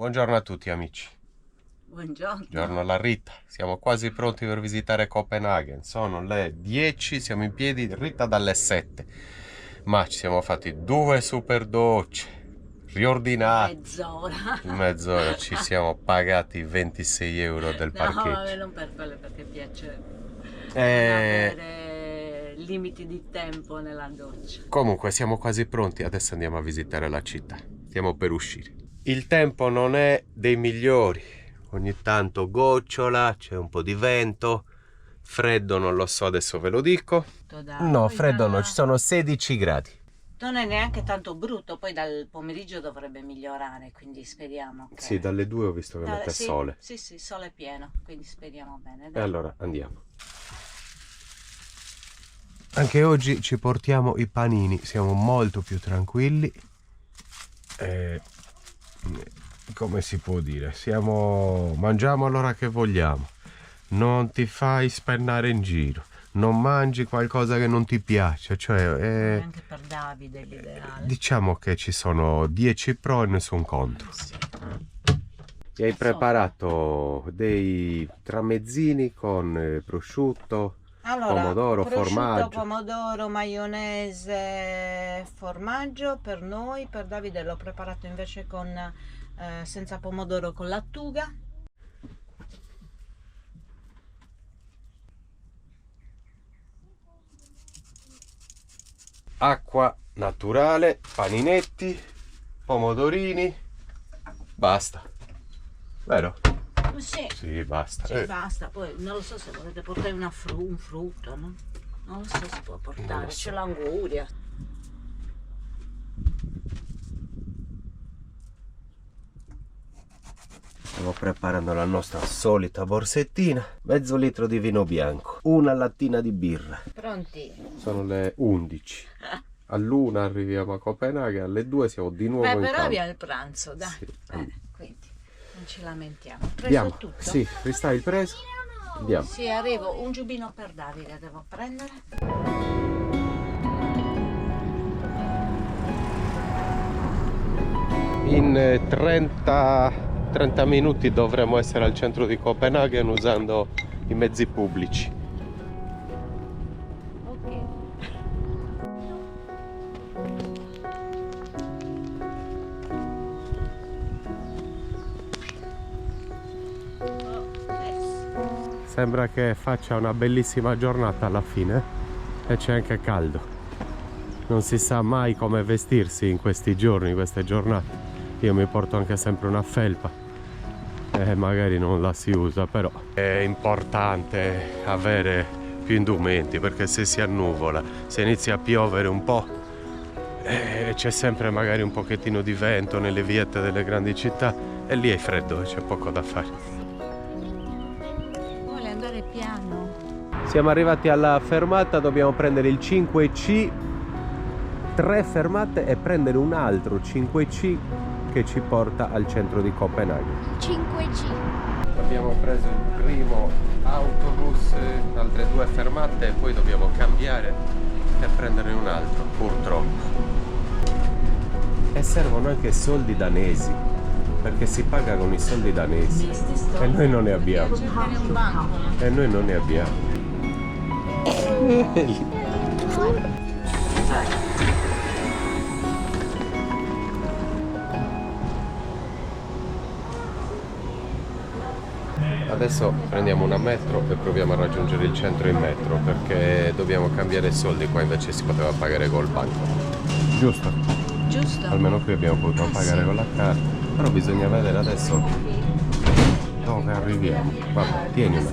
Buongiorno a tutti amici. Buongiorno. Buongiorno alla Rita. Siamo quasi pronti per visitare Copenaghen. Sono le 10, siamo in piedi, Rita dalle 7. Ma ci siamo fatti 2 super docce, riordinati. Mezz'ora. In mezz'ora ci siamo pagati 26 euro del parcheggio. No, vabbè, non per quello, perché piace non avere limiti di tempo nella doccia. Comunque siamo quasi pronti, adesso andiamo a visitare la città. Stiamo per uscire. Il tempo non è dei migliori, ogni tanto gocciola, c'è un po' di vento, freddo non lo so, adesso ve lo dico. No, freddo no, ci sono 16 gradi. Non è neanche tanto brutto, poi dal pomeriggio dovrebbe migliorare, quindi speriamo che... Sì, dalle 2 ho visto che mette sole. Sì, sole pieno, quindi speriamo bene. Dai. E allora andiamo. Anche oggi ci portiamo i panini, siamo molto più tranquilli. Come si può dire? Mangiamo all'ora che vogliamo. Non ti fai spennare in giro. Non mangi qualcosa che non ti piace. Cioè, anche per Davide è l'ideale. Diciamo che ci sono 10 pro e nessun contro. Sì. Ti hai preparato dei tramezzini con prosciutto, pomodoro, formaggio. Pomodoro, maionese, formaggio per noi. Per Davide l'ho preparato invece con senza pomodoro, con lattuga. Acqua naturale, paninetti, pomodorini, basta. Vero? Sì. Sì, basta. Sì, basta. Poi non lo so se volete portare un frutto, no? Non lo so se può portare, c'è l'anguria. Stiamo preparando la nostra solita borsettina, mezzo litro di vino bianco, una lattina di birra. Pronti? Sono le 11. All'1 arriviamo a Copenaghen, alle 2 siamo di nuovo in però campo. abbiamo il pranzo, dai. Sì. Quindi non ci lamentiamo. Andiamo. Tutto? Sì, freestyle preso. Andiamo. Sì, arrivo. Un giubbino per Davide devo prendere. In 30 minuti dovremo essere al centro di Copenaghen usando i mezzi pubblici. Ok. Sembra che faccia una bellissima giornata alla fine e c'è anche caldo. Non si sa mai come vestirsi in questi giorni, queste giornate. Io mi porto anche sempre una felpa e magari non la si usa, però è importante avere più indumenti, perché se si annuvola, se inizia a piovere un po', c'è sempre magari un pochettino di vento nelle viette delle grandi città e lì è freddo e c'è poco da fare. Vuole andare piano. Siamo arrivati alla fermata, dobbiamo prendere il 5C, 3 fermate e prendere un altro 5C che ci porta al centro di Copenaghen. 5C. Abbiamo preso il primo autobus, altre 2 fermate e poi dobbiamo cambiare e prendere un altro, purtroppo. E servono anche soldi danesi, perché si paga con i soldi danesi e noi non ne abbiamo. E noi non ne abbiamo. Adesso prendiamo una metro e proviamo a raggiungere il centro in metro, perché dobbiamo cambiare soldi, qua invece si poteva pagare col banco. Giusto? Giusto. Almeno qui abbiamo potuto pagare con la carta, però bisogna vedere adesso dove arriviamo. Vabbè, tienila.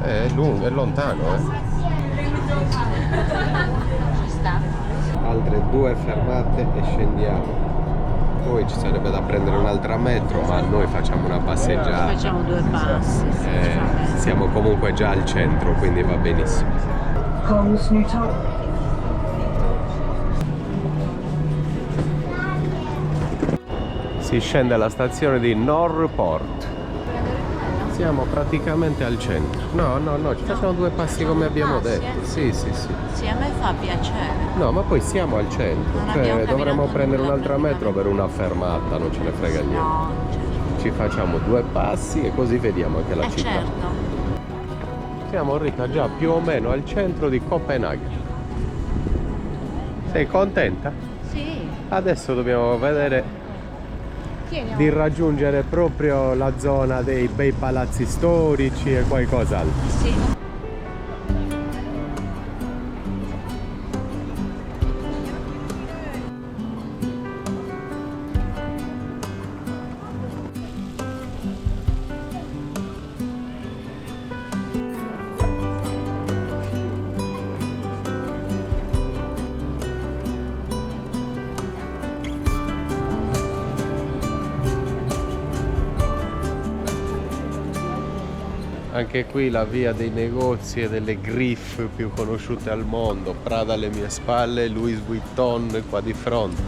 È lungo, è lontano, Ci sta. Altre 2 fermate e scendiamo. Poi ci sarebbe da prendere un'altra metro, ma noi facciamo una passeggiata. Facciamo 2 passi. Siamo comunque già al centro, quindi va benissimo. Si scende alla stazione di Norrport. Siamo praticamente al centro. No, ci facciamo due passi come abbiamo detto. Sì. Sì, a me fa piacere. No, ma poi siamo al centro. Non Cioè, abbiamo dovremmo camminato prendere nulla un'altra metro per praticamente. una fermata, non ce ne frega niente. No, Ci facciamo due passi e così vediamo anche la città. certo. Siamo, Rita, già più o meno al centro di Copenaghen. Sei contenta? Sì. Adesso dobbiamo vedere Tieni. di raggiungere proprio la zona dei bei palazzi storici e qualcos'altro. Sì. Anche qui la via dei negozi e delle griffe più conosciute al mondo. Prada alle mie spalle, Louis Vuitton qua di fronte.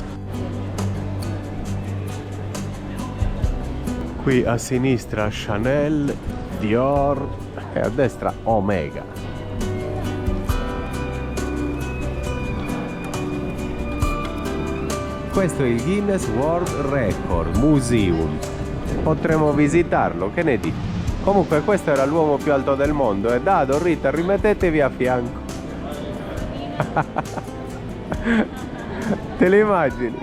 Qui a sinistra Chanel, Dior e a destra Omega. Questo è il Guinness World Record Museum. Potremmo visitarlo, che ne dici? Comunque questo era l'uomo più alto del mondo e Dado, Rita, rimettetevi a fianco. Te le immagini?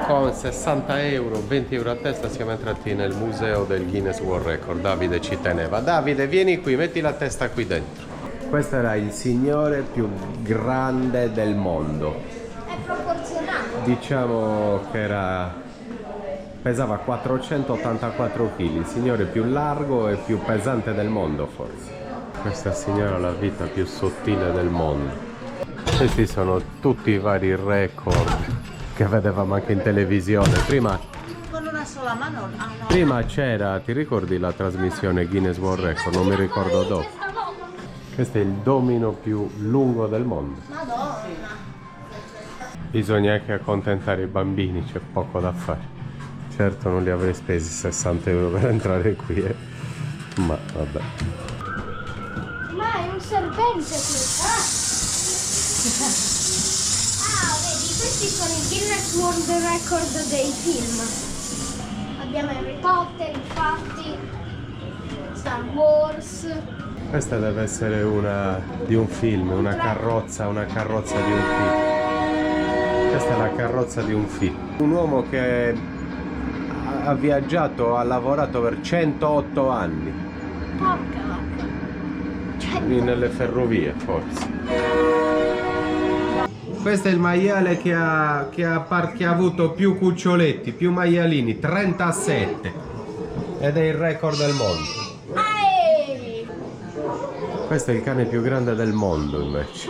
Con 60 euro, 20 euro a testa siamo entrati nel museo del Guinness World Record. Davide ci teneva. Davide, vieni qui, metti la testa qui dentro. Questo era il signore più grande del mondo. È proporzionato. Diciamo che pesava 484 kg, il signore più largo e più pesante del mondo forse. Questa signora ha la vita più sottile del mondo. Questi sono tutti i vari record che vedevamo anche in televisione. Prima Con una sola mano. Prima c'era, ti ricordi la trasmissione Guinness World Record? Non mi ricordo dove. Questo è il domino più lungo del mondo. Madonna. Bisogna anche accontentare i bambini, c'è poco da fare. Certo non li avrei spesi 60 euro per entrare qui, ma vabbè. Ma è un serpente questo. Ah, vedi, questi sono i Guinness World Record dei film. Abbiamo Harry Potter, infatti, Star Wars. Questa deve essere una di un film, una carrozza di un film. Questa è la carrozza di un film. Un uomo che ha viaggiato, ha lavorato per 108 anni. Porca vacca. Nelle ferrovie forse. Questo è il maiale che ha avuto più cuccioletti, più maialini, 37. Ed è il record del mondo. Ehi! Questo è il cane più grande del mondo invece.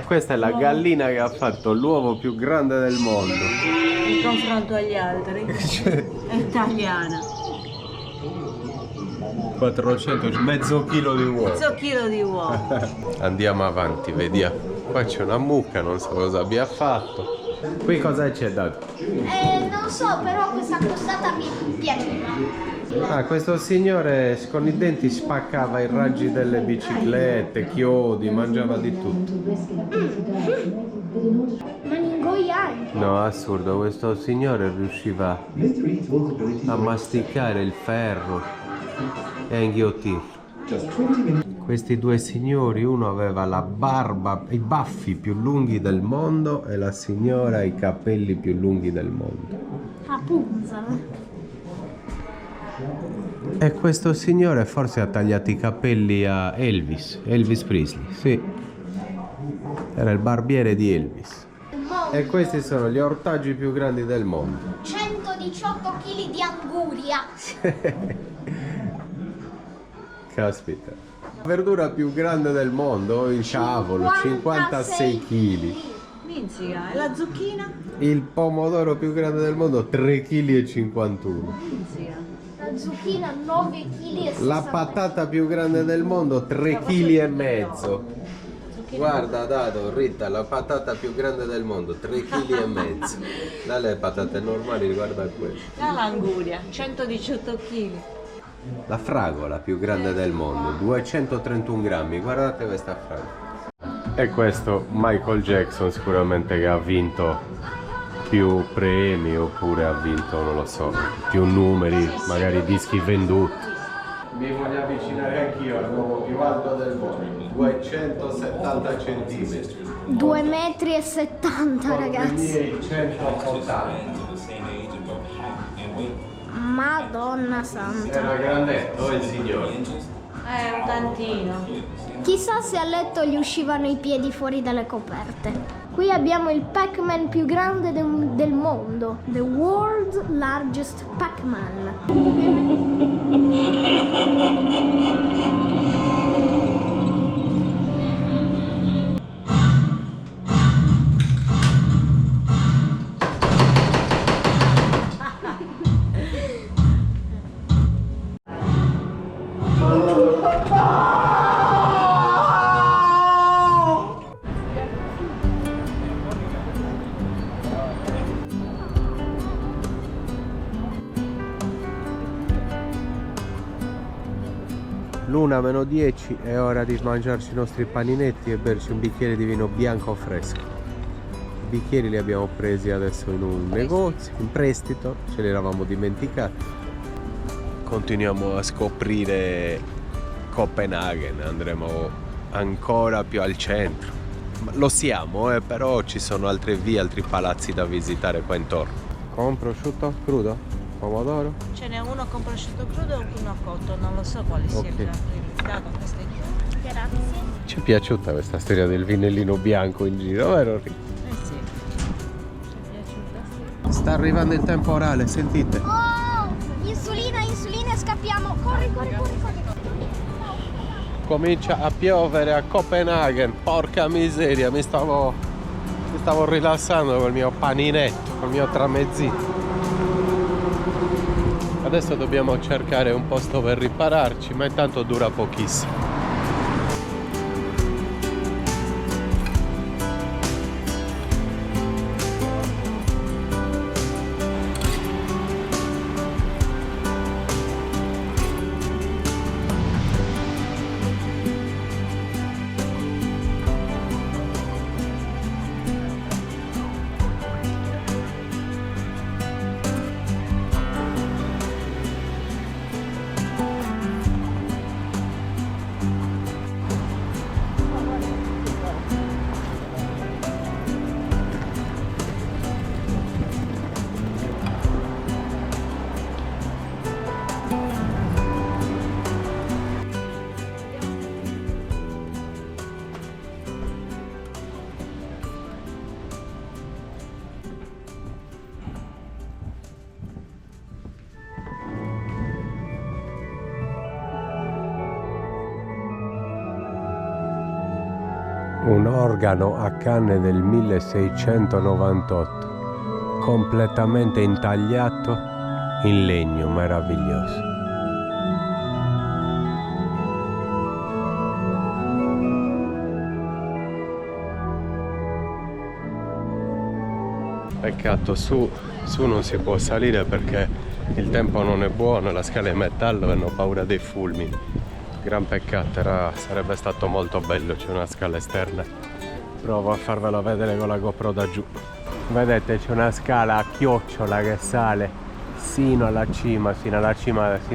Questa è la gallina che ha fatto l'uovo più grande del mondo. In confronto agli altri. È italiana. 400, mezzo chilo di uovo. Mezzo chilo di uovo. Andiamo avanti, vediamo. Qua c'è una mucca, non so cosa abbia fatto. Qui cosa c'è dato? Non so, però questa costata mi piaceva. Ah, questo signore con i denti spaccava i raggi delle biciclette, chiodi, mangiava di tutto. Maningoianti. No, assurdo, questo signore riusciva a masticare il ferro e a inghiottirlo. Questi due signori, uno aveva la barba, i baffi più lunghi del mondo e la signora i capelli più lunghi del mondo. A puzza. E questo signore forse ha tagliato i capelli a Elvis Presley, sì. Era il barbiere di Elvis. E questi sono gli ortaggi più grandi del mondo. 118 kg di anguria. Caspita. La verdura più grande del mondo, il cavolo, 56 kg. Minzica, e la zucchina? Il pomodoro più grande del mondo, 3,51 kg. Minzica. La zucchina 9 kg e 60. La patata più grande del mondo, 3,5 kg. Guarda Dado, Rita, la patata più grande del mondo, 3,5 kg. Dalle patate normali, guarda quelle. La languria, 118 kg. La fragola più grande del mondo, 231 grammi, guardate questa fragola. E questo Michael Jackson sicuramente che ha vinto più premi oppure ha vinto, non lo so, più numeri, magari dischi venduti. Mi voglio avvicinare anch'io al uomo più alto del mondo, 270 centimetri. 2,70 m, ragazzi. 180. Madonna santa. Era grandetto il signore. Un tantino. Chissà se a letto gli uscivano i piedi fuori dalle coperte. Qui abbiamo il Pac-Man più grande del mondo. The world's largest Pac-Man. L'1:10 è ora di mangiarci i nostri paninetti e berci un bicchiere di vino bianco fresco. I bicchieri li abbiamo presi adesso in un negozio, in prestito, ce li eravamo dimenticati. Continuiamo a scoprire Copenaghen, andremo ancora più al centro. Lo siamo, però ci sono altre vie, altri palazzi da visitare qua intorno. Con prosciutto crudo? Pomodoro? Ce n'è uno con prosciutto crudo e uno cotto, non lo so quale sia il privilegiato queste due. Grazie. Ci è piaciuta questa storia del vinellino bianco in giro, vero? Sì, ci è piaciuta, sì. Sta arrivando il temporale, sentite. Oh, insulina, insulina, scappiamo. Corri, corri, corri, corri. Comincia a piovere a Copenaghen, porca miseria, mi stavo rilassando col mio paninetto, col mio tramezzino. Adesso dobbiamo cercare un posto per ripararci, ma intanto dura pochissimo. Un organo a canne del 1698, completamente intagliato in legno meraviglioso. Peccato, su non si può salire perché il tempo non è buono, la scala è metallo e hanno paura dei fulmini. Gran peccato, sarebbe stato molto bello, c'è una scala esterna. Provo a farvela vedere con la GoPro da giù. Vedete, c'è una scala a chiocciola che sale sino alla cima, sino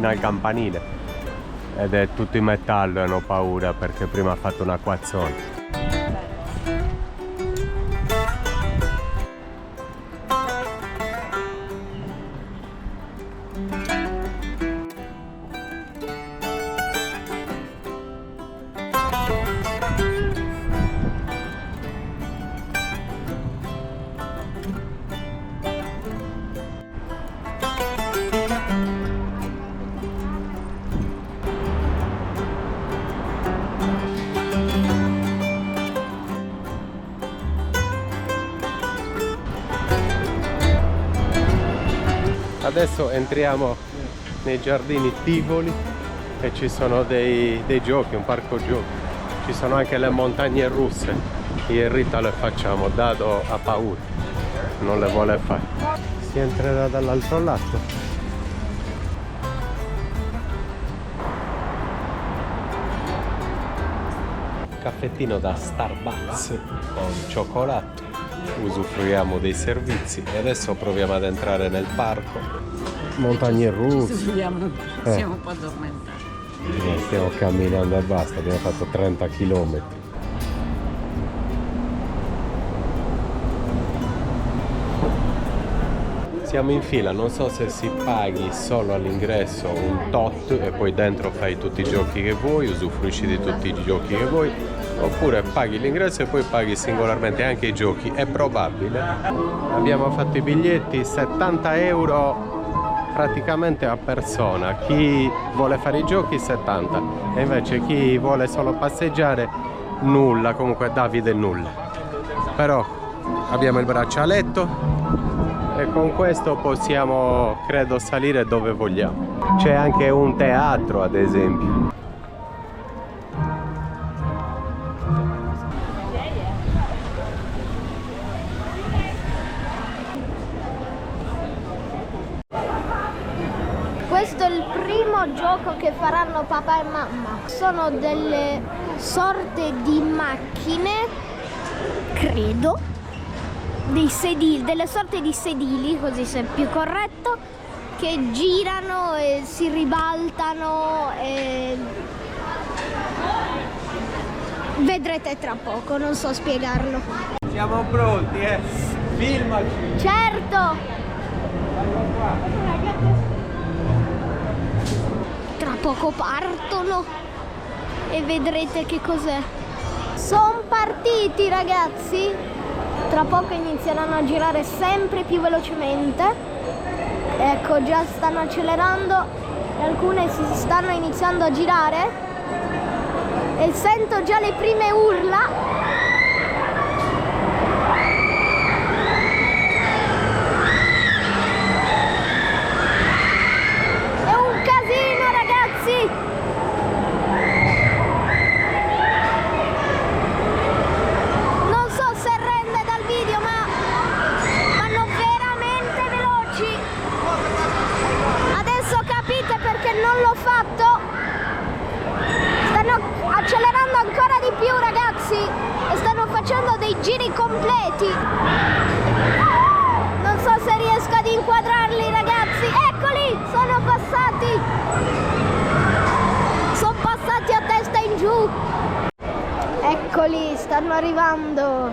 al campanile. Ed è tutto in metallo e hanno paura perché prima ha fatto un acquazzone. Adesso entriamo nei giardini Tivoli e ci sono dei giochi, un parco giochi. Ci sono anche le montagne russe. Io e Rita le facciamo, Dado ha paura, non le vuole fare. Si entrerà dall'altro lato. Caffettino da Starbucks con cioccolato. Usufruiamo dei servizi e adesso proviamo ad entrare nel parco. Montagne russe. Siamo un po' addormentati. Stiamo camminando e basta, abbiamo fatto 30 km. Siamo in fila, non so se si paghi solo all'ingresso un tot e poi dentro fai tutti i giochi che vuoi, usufruisci di tutti i giochi che vuoi, oppure paghi l'ingresso e poi paghi singolarmente anche i giochi. È probabile. Abbiamo fatto i biglietti, 70 euro praticamente a persona. Chi vuole fare i giochi 70 e invece chi vuole solo passeggiare nulla, comunque Davide nulla. Però abbiamo il braccialetto e con questo possiamo, credo, salire dove vogliamo. C'è anche un teatro, ad esempio. Questo è il primo gioco che faranno papà e mamma. Sono delle sorte di macchine, credo, dei sedili, delle sorte di sedili, così se è più corretto, che girano e si ribaltano e vedrete tra poco, non so spiegarlo. Siamo pronti, filmaci! Certo! Tra poco partono e vedrete che cos'è. Sono partiti, ragazzi! Tra poco inizieranno a girare sempre più velocemente. Ecco, già stanno accelerando e alcune si stanno iniziando a girare e sento già le prime urla. Non l'ho fatto, stanno accelerando ancora di più, ragazzi, e stanno facendo dei giri completi. Non so se riesco ad inquadrarli, ragazzi. Eccoli, sono passati a testa in giù. Eccoli, stanno arrivando.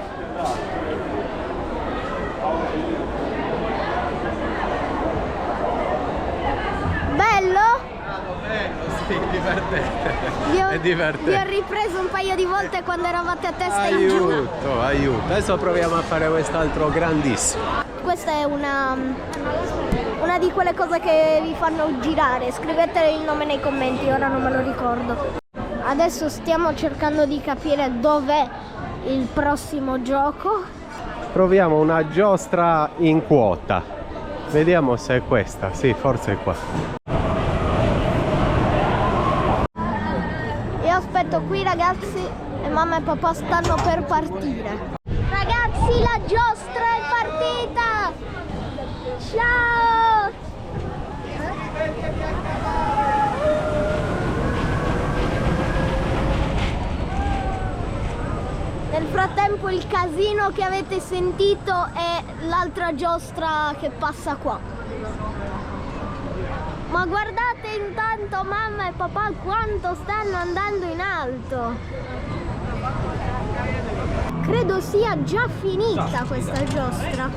Bello? Sì, divertente. È divertente. Vi ho ripreso un paio di volte quando eravate a testa in giù. Aiuto, aiuto. Adesso proviamo a fare quest'altro grandissimo. Questa è una di quelle cose che vi fanno girare. Scrivete il nome nei commenti, ora non me lo ricordo. Adesso stiamo cercando di capire dov'è il prossimo gioco. Proviamo una giostra in quota. Vediamo se è questa. Sì, forse è qua. Aspetto qui, ragazzi, e mamma e papà stanno per partire. Ragazzi, la giostra è partita! Ciao! Nel frattempo il casino che avete sentito è l'altra giostra che passa qua. Ma guardate intanto mamma e papà quanto stanno andando in alto. Credo sia già finita questa giostra.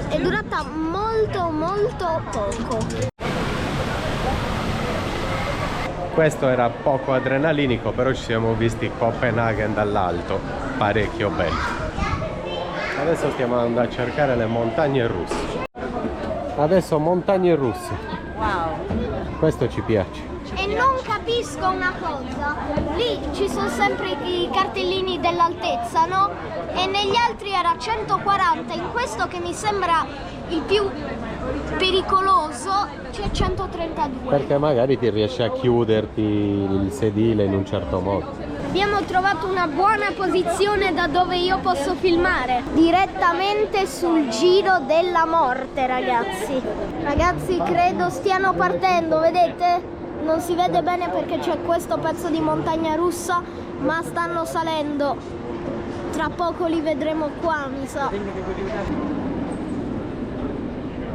È durata molto poco. Questo era poco adrenalinico, però ci siamo visti Copenaghen dall'alto, parecchio bello. Adesso stiamo andando a cercare le montagne russe. Adesso montagne russe. Wow. Questo ci piace. E non capisco una cosa. Lì ci sono sempre i cartellini dell'altezza, no? E negli altri era 140. In questo che mi sembra il più pericoloso, c'è 132. Perché magari ti riesci a chiuderti il sedile in un certo modo. Abbiamo trovato una buona posizione da dove io posso filmare. Direttamente sul Giro della Morte, ragazzi. Ragazzi, credo stiano partendo, vedete? Non si vede bene perché c'è questo pezzo di montagna russa, ma stanno salendo. Tra poco li vedremo qua, mi sa.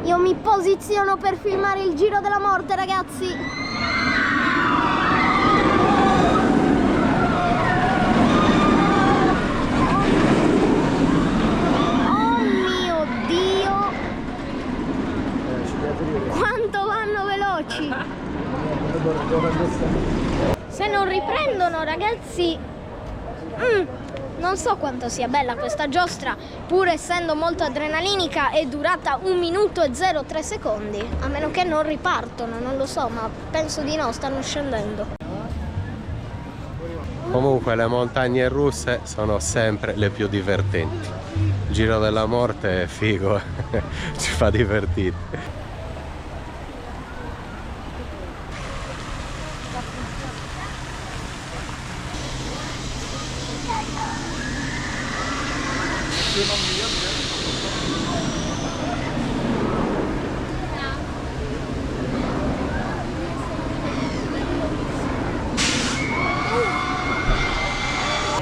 Io mi posiziono per filmare il Giro della Morte, ragazzi. Quanto vanno veloci! Se non riprendono, ragazzi, non so quanto sia bella questa giostra, pur essendo molto adrenalinica, è durata 1 minuto e 03 secondi, a meno che non ripartono, non lo so, ma penso di no, stanno scendendo. Comunque le montagne russe sono sempre le più divertenti. Il Giro della Morte è figo, ci fa divertire.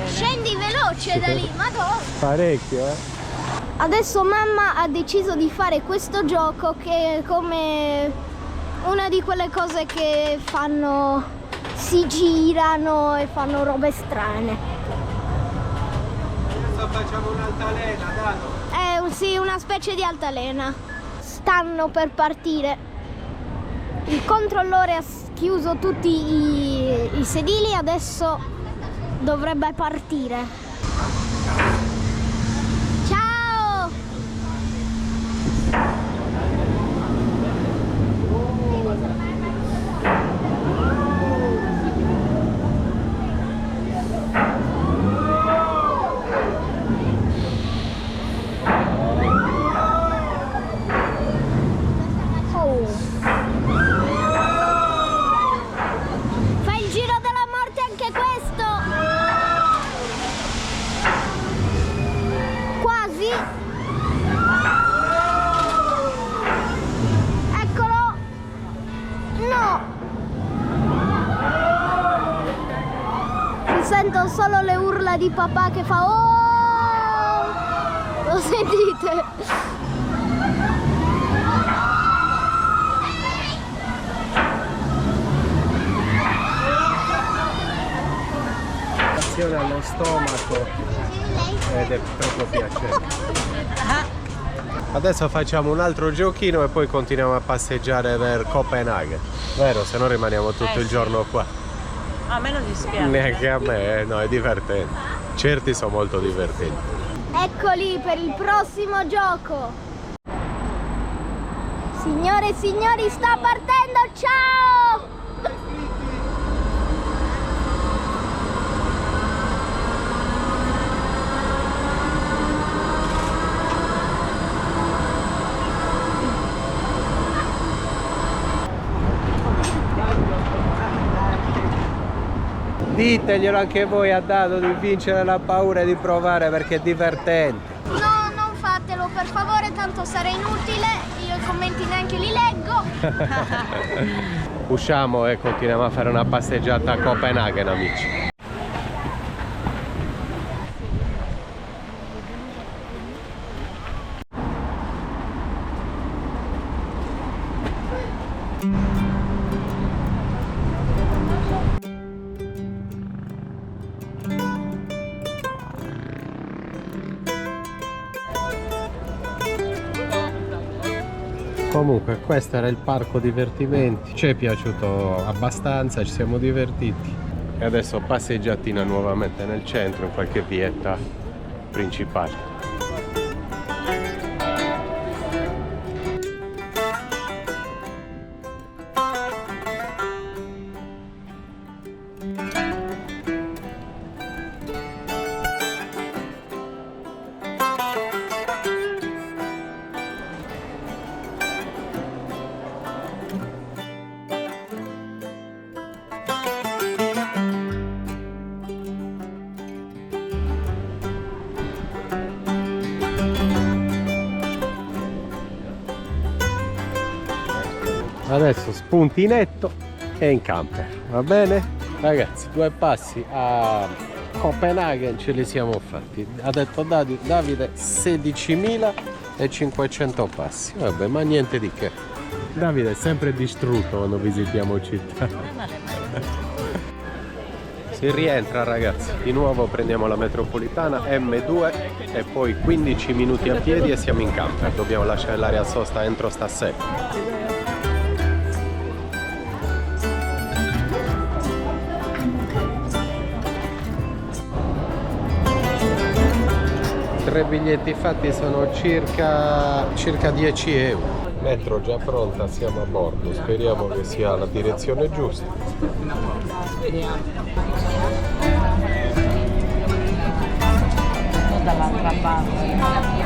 Scendi veloce da lì, madonna! Parecchio, eh? Adesso mamma ha deciso di fare questo gioco che è come una di quelle cose che fanno, si girano e fanno robe strane. Adesso facciamo un'altalena, Dado. Sì, una specie di altalena. Stanno per partire. Il controllore ha chiuso tutti i sedili, adesso dovrebbe partire. Ciao! Fai il Giro della Morte anche questo! Quasi! Eccolo! No! Si sentono solo le urla di papà che fa oh! Lo sentite? Allo stomaco ed è proprio piacevole. Adesso facciamo un altro giochino e poi continuiamo a passeggiare per Copenaghen, vero? Se no rimaniamo tutto il sì. giorno qua. A me non dispiace. Neanche a me, no, è divertente. Certi sono molto divertenti. Eccoli per il prossimo gioco. Signore e signori, sta partendo, ciao! Diteglielo anche voi a Dado di vincere la paura e di provare perché è divertente. No, non fatelo per favore, tanto sarà inutile, io i commenti neanche li leggo. Usciamo e continuiamo a fare una passeggiata a Copenaghen, amici. Comunque questo era il parco divertimenti, ci è piaciuto abbastanza, ci siamo divertiti e adesso passeggiatina nuovamente nel centro in qualche vietta principale. Adesso spuntinetto e in camper, va bene? Ragazzi, 2 passi a Copenaghen ce li siamo fatti. Ha detto Davide 16.500 passi. Vabbè, ma niente di che. Davide è sempre distrutto quando visitiamo città. Si rientra, ragazzi, di nuovo prendiamo la metropolitana M2 e poi 15 minuti a piedi e siamo in camper. Dobbiamo lasciare l'area sosta entro stasera. Tre biglietti fatti sono circa 10 euro. Metro già pronta, siamo a bordo. Speriamo che sia la direzione giusta. Speriamo. Dall'altra parte.